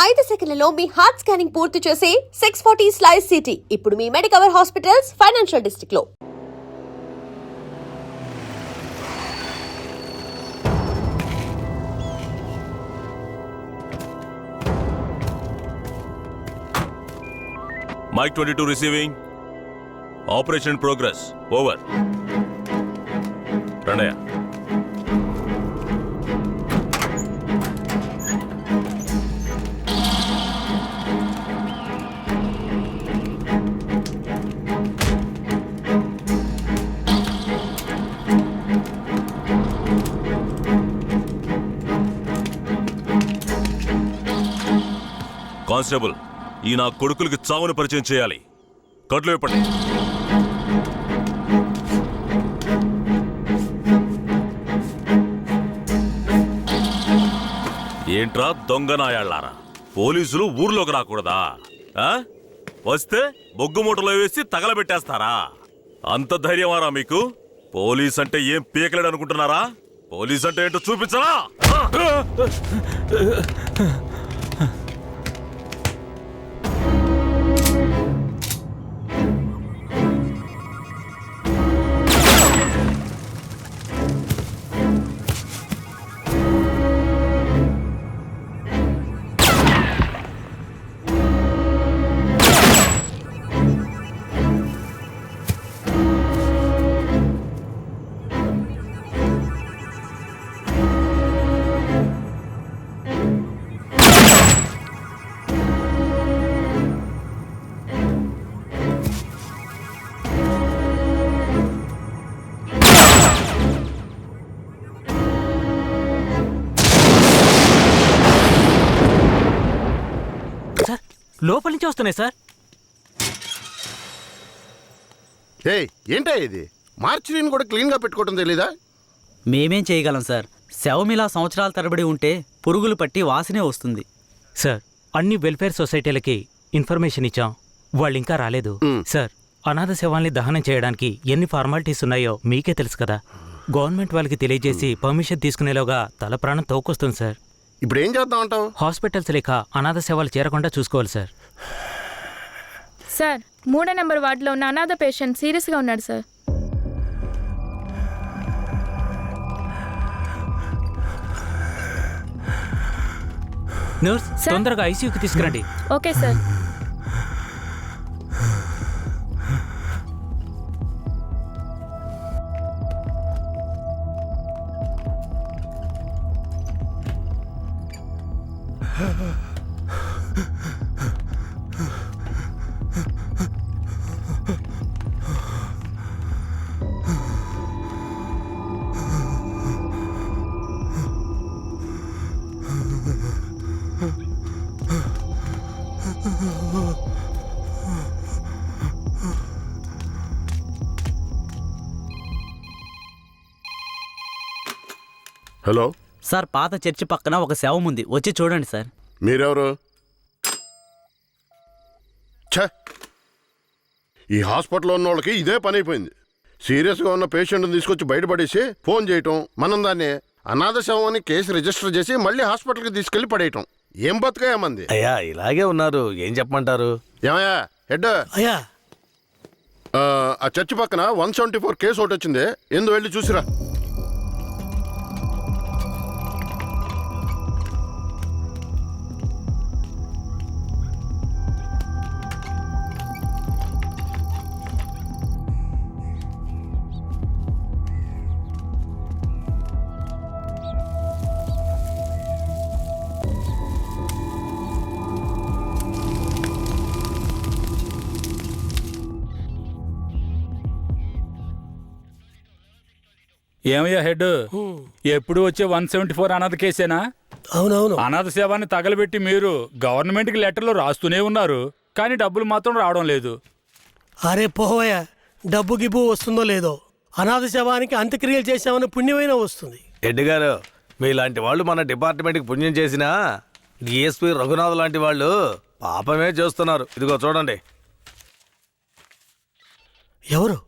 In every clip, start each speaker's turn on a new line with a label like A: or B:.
A: 5 సెకన్లలో మీ heart scanning పూర్తి చేసి 640 స్లైస్ సిటీ ఇప్పుడు మీ మెడికవర్ హాస్పిటల్స్ ఫైనాన్షియల్ డిస్ట్రిక్ట్ లో.
B: Mike 22 receiving. Operation progress. Over. Pranaya. Constable, ఈ నా కొడుకులకి చావును పరిచయం చేయాలి. కట్లు ఇప్పండి. ఏంట్రా దొంగ నాయాళ్ళారా, పోలీసులు ఊర్లోకి రాకూడదా? వస్తే బొగ్గు మూటలో వేసి తగలబెట్టేస్తారా? అంత ధైర్యమారా మీకు? పోలీస్ అంటే ఏం పీకలేడు అనుకుంటున్నారా? పోలీస్ అంటే ఏంటో చూపించరా?
C: లోపల నుంచి వస్తున్నాయి సార్.
D: ఏంటా ఇది? మార్చిని కూడా క్లీన్ గా పెట్టుకోవడం తెలీదా?
E: మేమేం చేయగలం సార్? శవమిలా సంవత్సరాల తరబడి ఉంటే పురుగులు పట్టి వాసనే వస్తుంది
C: సార్. అన్ని వెల్ఫేర్ సొసైటీలకి ఇన్ఫర్మేషన్ ఇచ్చాం, వాళ్ళు ఇంకా రాలేదు సార్. అనాథ శవాల్ని దహనం చేయడానికి ఎన్ని ఫార్మాలిటీస్ ఉన్నాయో మీకే తెలుసు కదా. గవర్నమెంట్ వాళ్ళకి తెలియజేసి పర్మిషన్ తీసుకునేలోగా తల ప్రాణం తోకొస్తుంది సార్.
D: ఇప్పుడు ఏం చేద్దాం అంటావు?
C: హాస్పిటల్స్ లేక అనాథ సేవలు చేరకుండా చూసుకోవాలి సార్.
F: సార్, 3వ నెంబర్ వార్డులో ఉన్న అనాథ పేషెంట్ సీరియస్గా ఉన్నాడు సార్.
C: నర్స్, తొందరగా ఐసీయూకి తీసుకురండి.
F: Okay sir.
D: హలో
E: సార్, పాత చర్చి పక్కన ఒక శవం ఉంది, వచ్చి చూడండి సార్.
D: మీరెవరు? ఈ హాస్పిటల్లో ఉన్న వాళ్ళకి ఇదే పని అయిపోయింది. సీరియస్గా ఉన్న పేషెంట్ని తీసుకొచ్చి బయటపడేసి ఫోన్ చేయటం, మనం దాన్ని అనాథ శవం అని కేసు రిజిస్టర్ చేసి మళ్ళీ హాస్పిటల్కి తీసుకెళ్లి పడేయటం. ఏం బతుకాయమంది?
G: అయ్యా ఇలాగే ఉన్నారు, ఏం చెప్పమంటారు?
D: ఏమయ్యా హెడ్?
G: అయ్యా
D: ఆ చర్చి పక్కన 174 కేసు ఒకటి వచ్చింది, ఎందు వెళ్ళి చూసిరా.
H: ఏమయ్యా హెడ్, ఎప్పుడు వచ్చే 174 అనాథ కేసేనా?
G: అవునవును.
H: అనాథ సేవాన్ని తగలబెట్టి మీరు గవర్నమెంట్కి లెటర్లు రాస్తూనే ఉన్నారు, కానీ డబ్బులు మాత్రం రావడం లేదు.
G: అరే పోవయ్యా, డబ్బు గిబ్బు వస్తుందో లేదో, అనాథ శవానికి అంత్యక్రియలు చేసామని పుణ్యమైనా వస్తుంది.
I: హెడ్ గారు, మీలాంటి వాళ్ళు మన డిపార్ట్మెంట్కి పుణ్యం చేసినా డిఎస్పీ రఘునాథ్ లాంటి వాళ్ళు పాపమే చేస్తున్నారు. ఇదిగో చూడండి.
G: ఎవరు?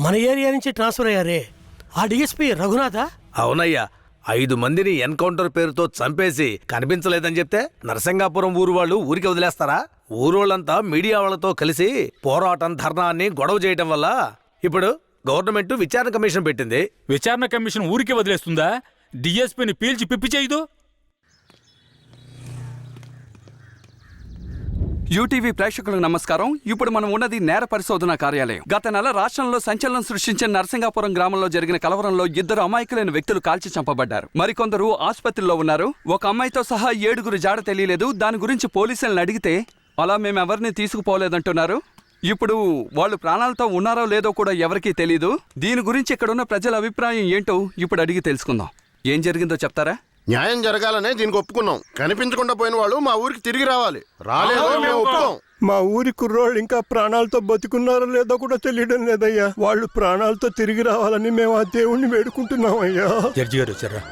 G: మన ఏరియా నుంచి ట్రాన్స్ఫర్ అయ్యారే, ఆ డిఎస్పీ రఘునాథా?
I: అవునయ్యా, 5 మందిని ఎన్కౌంటర్ పేరుతో చంపేసి కనిపించలేదని చెప్తే నరసింగాపురం ఊరు వాళ్ళు ఊరికి వదిలేస్తారా? ఊరోళ్ళంతా మీడియా వాళ్ళతో కలిసి పోరాటం, ధర్నాన్ని గొడవ చేయటం వల్ల ఇప్పుడు గవర్నమెంట్ విచారణ కమిషన్ పెట్టింది.
H: విచారణ కమిషన్ ఊరికి వదిలేస్తుందా? డిఎస్పీని పీల్చి పిప్పి చేయదు.
J: యూటీవీ ప్రేక్షకులకు నమస్కారం. ఇప్పుడు మనం ఉన్నది నేర పరిశోధన కార్యాలయం. గత నెల రాష్ట్రంలో సంచలనం సృష్టించిన నరసింగాపురం గ్రామంలో జరిగిన కలవరంలో 2 అమాయకులైన వ్యక్తులు కాల్చి చంపబడ్డారు. మరికొందరు ఆసుపత్రిలో ఉన్నారు. ఒక అమ్మాయితో సహా 7 జాడ తెలియలేదు. దాని గురించి పోలీసులను అడిగితే అలా మేమెవరిని తీసుకుపోలేదంటున్నారు. ఇప్పుడు వాళ్ళు ప్రాణాలతో ఉన్నారో లేదో కూడా ఎవరికీ తెలీదు. దీని గురించి ఇక్కడున్న ప్రజల అభిప్రాయం ఏంటో ఇప్పుడు అడిగి తెలుసుకుందాం. ఏం జరిగిందో చెప్తారా?
D: న్యాయం జరగాలనే దీనికి ఒప్పుకున్నాం. కనిపించకుండా పోయిన వాళ్ళు మా ఊరికి తిరిగి రావాలి. రాలేదో మేము ఒప్పుకోం.
G: మా ఊరి కుర్రోళ్ళు ఇంకా ప్రాణాలతో బతుకున్నారో లేదో కూడా తెలియడం లేదయ్యా. వాళ్ళు ప్రాణాలతో తిరిగి రావాలని మేము ఆ దేవుణ్ణి వేడుకుంటున్నాం అయ్యా.
H: జడ్జి గారు వచ్చారా?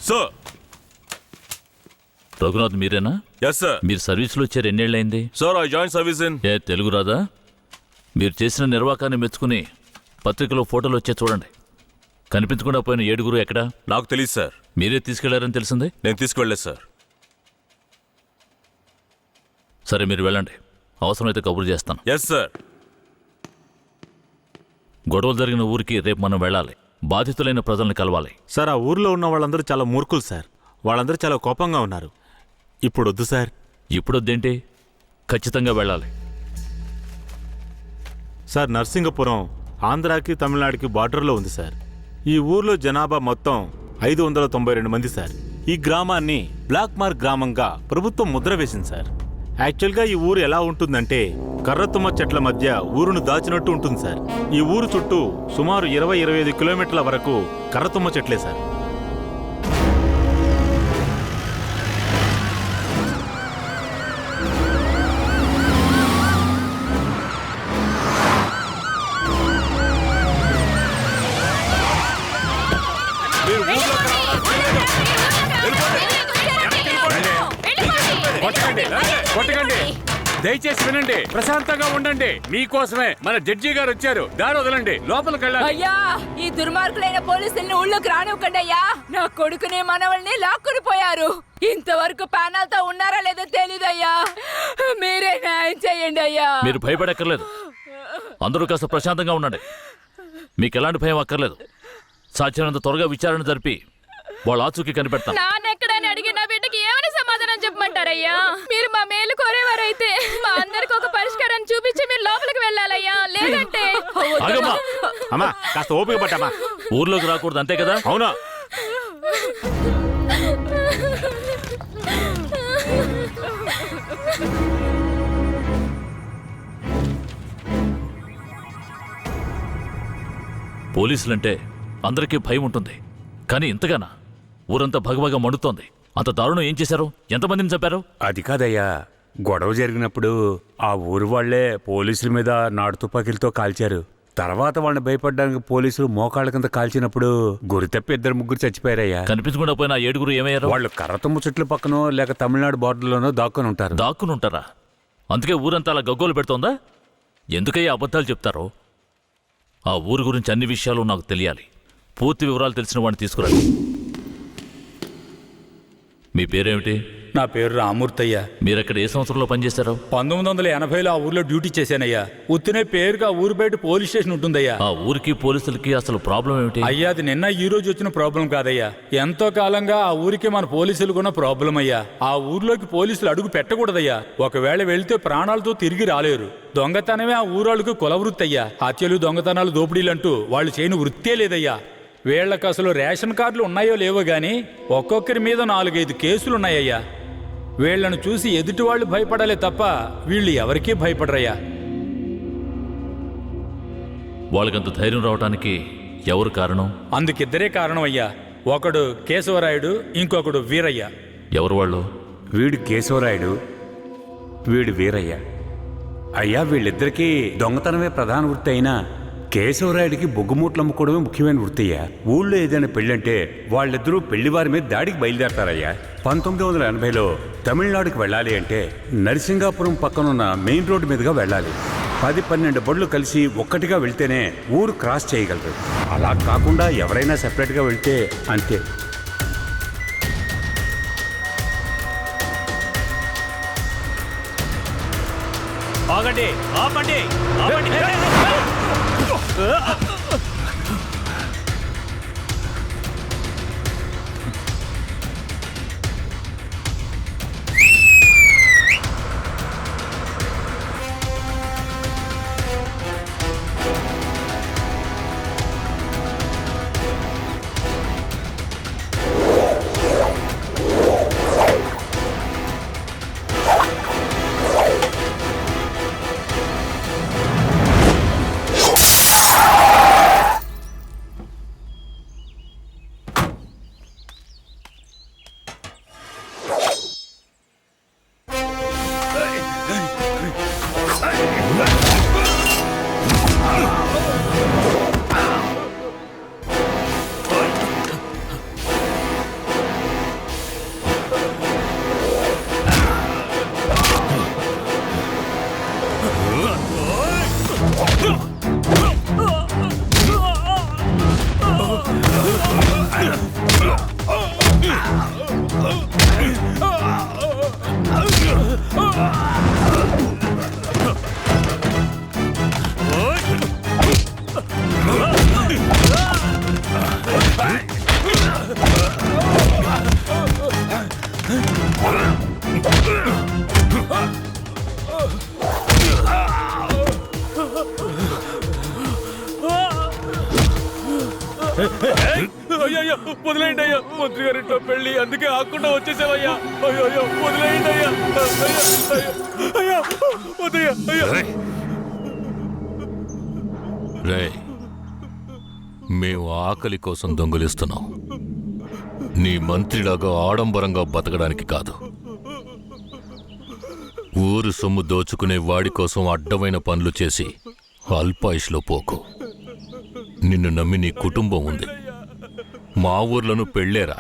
B: సార్.
K: రఘునాథ్ మీరేనా?
B: Yes sir.
K: మీరు సర్వీస్లో వచ్చారు ఎన్నేళ్ళైంది?
B: Sir I join service in.
K: ఏ తెలుగు రాదా? మీరు చేసిన నిర్వాకాన్ని మెచ్చుకుని పత్రికలో ఫోటోలు వచ్చే చూడండి. కనిపించకుండా పోయిన 7 ఎక్కడా?
B: నాకు తెలియదు సార్.
K: మీరే తీసుకెళ్లారని తెలిసింది.
B: నేను తీసుకువెళ్ళలేదు సార్.
K: సరే మీరు వెళ్ళండి, అవసరమైతే కబురు చేస్తాను.
B: Yes sir.
K: గొడవలు జరిగిన ఊరికి రేపు మనం వెళ్ళాలి. బాధితులైన ప్రజల్ని కలవాలి.
L: సార్, ఆ ఊర్లో ఉన్న వాళ్ళందరూ చాలా మూర్ఖులు సార్. వాళ్ళందరూ చాలా కోపంగా ఉన్నారు. ఇప్పుడు వద్దు సార్.
K: ఇప్పుడు వద్దేంటి? ఖచ్చితంగా వెళ్ళాలి.
L: సార్, నర్సింగపురం ఆంధ్రాకి తమిళనాడుకి బార్డర్లో ఉంది సార్. ఈ ఊర్లో జనాభా మొత్తం 592 మంది సార్. ఈ గ్రామాన్ని బ్లాక్ మార్క్ గ్రామంగా ప్రభుత్వం ముద్ర వేసింది సార్. యాక్చువల్గా ఈ ఊరు ఎలా ఉంటుందంటే కర్రతుమ్మ చెట్ల మధ్య ఊరును దాచినట్టు ఉంటుంది సార్. ఈ ఊరు చుట్టూ సుమారు 20-25 కిలోమీటర్ల వరకు కర్రతుమ్మ చెట్లే సార్.
H: కొట్టకండి, దయచేసి వినండి, ప్రశాంతంగా ఉండండి. మీకోసమే మన జడ్జి గారు వచ్చారు. దారి వదలండి, లోపలికి వెళ్ళాలి.
F: అయ్యా, ఈ దుర్మార్గులైన పోలీసుల్ని ఊళ్ళోకి రానివ్వకండి అయ్యా. నా కొడుకుని మనవల్ని లాక్కుని పోయారు. ఇంతవరకు ప్రాణాలతో ఉన్నారా లేదో తెలీదయ్యా. మీరే న్యాయం చేయండి అయ్యా.
K: మీరు భయపడక్కర్లేదు. అందరూ కాస్త ప్రశాంతంగా ఉండండి. మీకు ఎలాంటి భయం అక్కర్లేదు. సాధ్యమైనంత త్వరగా విచారణ జరిపి వాళ్ళ ఆచూకీ కనిపెడతాను.
F: నాన్నెక్కడని అడిగి నా బిడ్డకి ఏమని సమాధానం చెప్పమంటారయ్యా? మీరు మా మేలు కోరేవారైతే మా అందరికి ఒక పరిష్కారాన్ని చూపించి మీరు లోపలికి వెళ్ళాలయ్యా. లేదంటే
K: ఆగమ్మా.
L: అమ్మా, కాస్త ఓపిక పట్టమ్మా.
K: ఊర్లోకి రాకూడదు, అంతే కదా?
L: అవునా?
K: పోలీసులంటే అందరికీ భయం ఉంటుంది, కానీ ఇంతగానా? ఊరంతా భగభగ మండుతోంది. అంత దారుణం ఏం చేశారు? ఎంతమందిని చంపారు?
M: అది కాదయ్యా, గొడవ జరిగినప్పుడు ఆ ఊరు వాళ్లే పోలీసుల మీద నాటు తుపాకీలతో కాల్చారు. తర్వాత వాళ్ళని భయపడడానికి పోలీసులు మోకాళ్ళ కింద కాల్చినప్పుడు గురి తప్పి 2-3 చచ్చిపోయారయ్యా.
K: కనిపించకుండా పోయిన 7 ఏమయ్యారు?
M: వాళ్ళు కర్రతుమ్మ చెట్ల పక్కనో లేక తమిళనాడు బార్డర్లోనో దాక్కుని ఉంటారు.
K: దాక్కుని ఉంటారా? అందుకే ఊరంతా అలా గగ్గోలు పెడుతోందా? ఎందుకయ్యా అబద్ధాలు చెప్తారో? ఆ ఊరు గురించి అన్ని విషయాలు నాకు తెలియాలి. పూర్తి వివరాలు తెలిసిన వాడిని తీసుకురండి. మీ పేరేమిటి?
H: నా పేరు రామూర్తయ్య.
K: మీరక్కడ ఏ సంవత్సరంలో పనిచేశారు?
H: 1980లో ఆ ఊర్లో డ్యూటీ చేశానయ్యా. ఉత్తినే పేరుగా ఊరు బయట పోలీస్ స్టేషన్ ఉంటుందయ్యా.
K: ఆ ఊరికి పోలీసులకి అసలు ప్రాబ్లం ఏమిటి?
H: అయ్యా, అది నిన్న ఈ రోజు వచ్చిన ప్రాబ్లం కాదయ్యా. ఎంతో కాలంగా ఆ ఊరికి మన పోలీసులకు ఉన్న ప్రాబ్లం అయ్యా. ఆ ఊర్లోకి పోలీసులు అడుగు పెట్టకూడదయ్యా. ఒకవేళ వెళితే ప్రాణాలతో తిరిగి రాలేరు. దొంగతనమే ఆ ఊరాళ్ళకు కులవృత్తి అయ్యా. హత్యలు, దొంగతనాలు, దోపిడీలంటూ వాళ్ళు చేయని వృత్తే లేదయ్యా. వీళ్ళకి అసలు రేషన్ కార్డులు ఉన్నాయో లేవో గాని ఒక్కొక్కరి మీద 4-5 కేసులున్నాయ్యా. వీళ్లను చూసి ఎదుటి వాళ్ళు భయపడాలే తప్ప వీళ్ళు ఎవరికీ భయపడరయ్యా.
K: వాళ్ళకంత ధైర్యం రావడానికి ఎవరు కారణం?
H: అందుకిద్దరే కారణం అయ్యా. ఒకడు కేశవరాయుడు, ఇంకొకడు వీరయ్య.
K: ఎవరు వాళ్ళు?
M: వీడు కేశవరాయుడు, వీడు వీరయ్య. అయ్యా, వీళ్ళిద్దరికీ దొంగతనమే ప్రధాన వృత్తి అయినా కేశవరాయుడికి బొగ్గుమూట్లు అమ్ముకోవడమే ముఖ్యమైన వృత్తి అయ్యా. ఊళ్ళో ఏదైనా పెళ్ళంటే వాళ్ళిద్దరూ పెళ్లివారి మీద దాడికి బయలుదేరతారయ్యా. 1980లో తమిళనాడుకి వెళ్ళాలి అంటే నరసింగాపురం పక్కనున్న మెయిన్ రోడ్డు మీదుగా వెళ్ళాలి. 10-12 బళ్ళు కలిసి ఒక్కటిగా వెళ్తేనే ఊరు క్రాస్ చేయగలరు. అలా కాకుండా ఎవరైనా సెపరేట్గా వెళ్తే అంతే.
C: ఆగండి, ఆపండి, ఆపండి.
H: అయ్యో, వదిలేయండి అయ్యా. మంత్రి గారింట్లో పెళ్లి, అందుకే ఆకుండా వచ్చేసావయ్యా. అయ్యో, వదిలేయండి అయ్యా. అయ్యా, వద్దయ్యా. అయ్యా,
K: రే, మేము ఆకలి కోసం దొంగిలిస్తున్నాం. నీ మంత్రిలాగా ఆడంబరంగా బతకడానికి కాదు. ఊరు సొమ్ము దోచుకునే వాడి కోసం అడ్డమైన పనులు చేసి అల్పాయుష్లో పోకు. నిన్ను నమ్మి నీ కుటుంబం ఉంది. మా ఊర్లను పెళ్ళేరా.